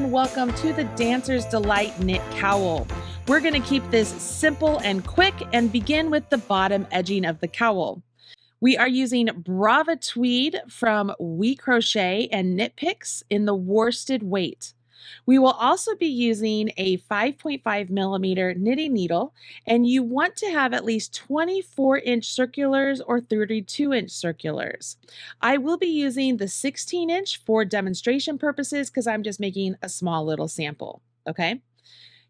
and welcome to the Dancer's Delight Knit Cowl. We're going to keep this simple and quick and begin with the bottom edging of the cowl. We are using Brava Tweed from We Crochet and Knit Picks in the worsted weight. We will also be using a 5.5 millimeter knitting needle, and you want to have at least 24-inch circulars or 32-inch circulars. I will be using the 16-inch for demonstration purposes because I'm just making a small little sample, okay?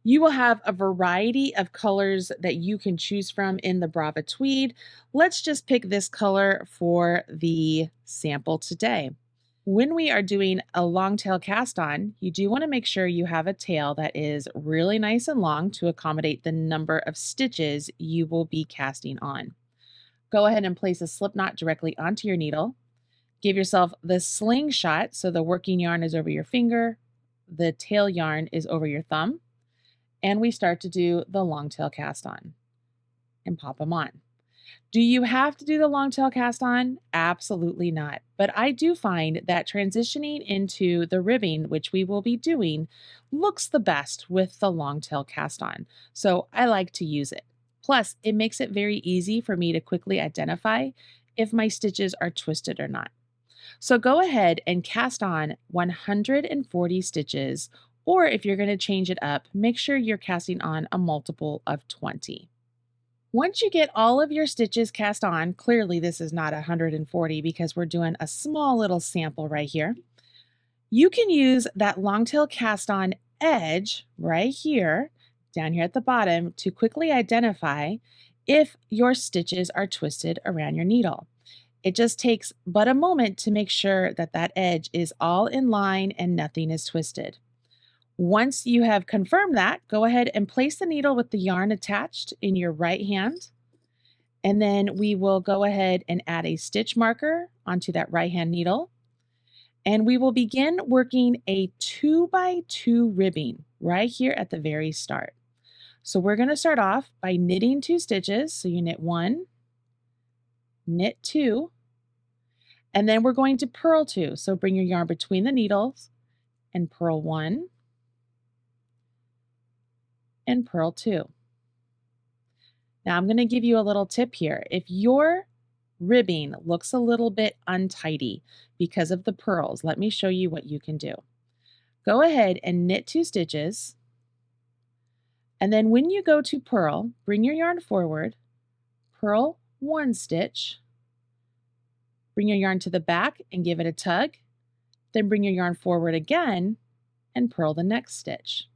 You will have a variety of colors that you can choose from in the Brava Tweed. Let's just pick this color for the sample today. When we are doing a long tail cast on, you do want to make sure you have a tail that is really nice and long to accommodate the number of stitches you will be casting on. Go ahead and place a slip knot directly onto your needle. Give yourself the slingshot so the working yarn is over your finger, the tail yarn is over your thumb, and we start to do the long tail cast on and pop them on. Do you have to do the long tail cast on? Absolutely not. But I do find that transitioning into the ribbing, which we will be doing, looks the best with the long tail cast on. So I like to use it. Plus, it makes it very easy for me to quickly identify if my stitches are twisted or not. So go ahead and cast on 140 stitches, or if you're going to change it up, make sure you're casting on a multiple of 20. Once you get all of your stitches cast on, clearly this is not 140 because we're doing a small little sample right here. You can use that long tail cast on edge right here, down here at the bottom, to quickly identify if your stitches are twisted around your needle. It just takes but a moment to make sure that that edge is all in line and nothing is twisted. Once you have confirmed that, go ahead and place the needle with the yarn attached in your right hand. And then we will go ahead and add a stitch marker onto that right hand needle. And we will begin working a 2x2 ribbing right here at the very start. So we're going to start off by knitting 2 stitches. So you knit 1, knit 2, and then we're going to purl 2. So bring your yarn between the needles and purl 1. And purl 2. Now I'm going to give you a little tip here. If your ribbing looks a little bit untidy because of the purls, let me show you what you can do. Go ahead and knit 2 stitches, and then when you go to purl, bring your yarn forward, purl 1 stitch, bring your yarn to the back and give it a tug, then bring your yarn forward again and purl the next stitch.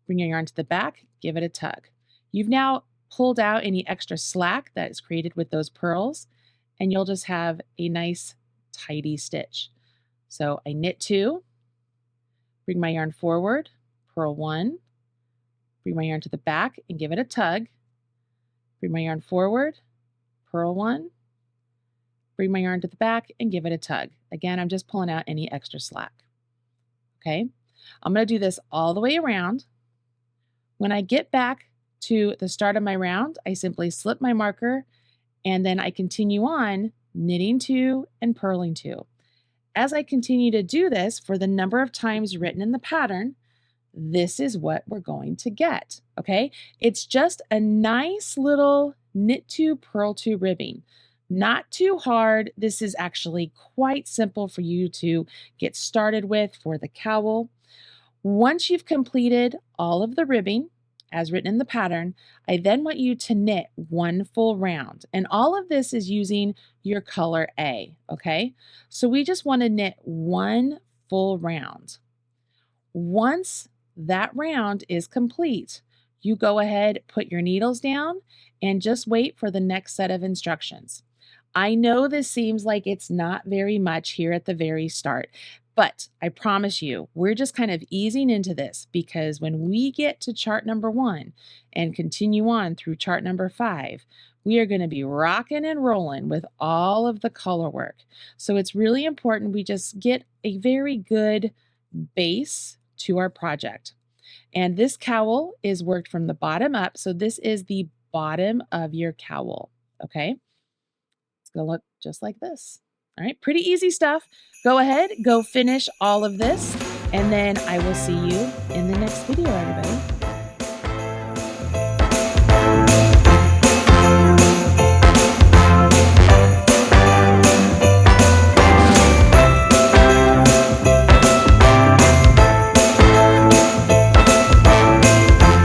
Bring your yarn to the back, give it a tug. You've now pulled out any extra slack that is created with those purls, and you'll just have a nice tidy stitch. So I knit 2, bring my yarn forward, purl 1, bring my yarn to the back and give it a tug, bring my yarn forward, purl 1, bring my yarn to the back and give it a tug. Again, I'm just pulling out any extra slack. Okay, I'm going to do this all the way around. When I get back to the start of my round, I simply slip my marker and then I continue on knitting 2 and purling 2. As I continue to do this for the number of times written in the pattern, this is what we're going to get, okay? It's just a nice little knit 2, purl 2 ribbing. Not too hard. This is actually quite simple for you to get started with for the cowl. Once you've completed all of the ribbing, as written in the pattern, I then want you to knit 1 full round. And all of this is using your color A, okay? So we just want to knit 1 full round. Once that round is complete, you go ahead, put your needles down, and just wait for the next set of instructions. I know this seems like it's not very much here at the very start, but I promise you, we're just kind of easing into this because when we get to chart number 1 and continue on through chart number 5, we are going to be rocking and rolling with all of the color work. So it's really important we just get a very good base to our project. And this cowl is worked from the bottom up. So this is the bottom of your cowl, okay? It's going to look just like this. All right, pretty easy stuff. Go ahead, go finish all of this, And then I will see you in the next video, everybody.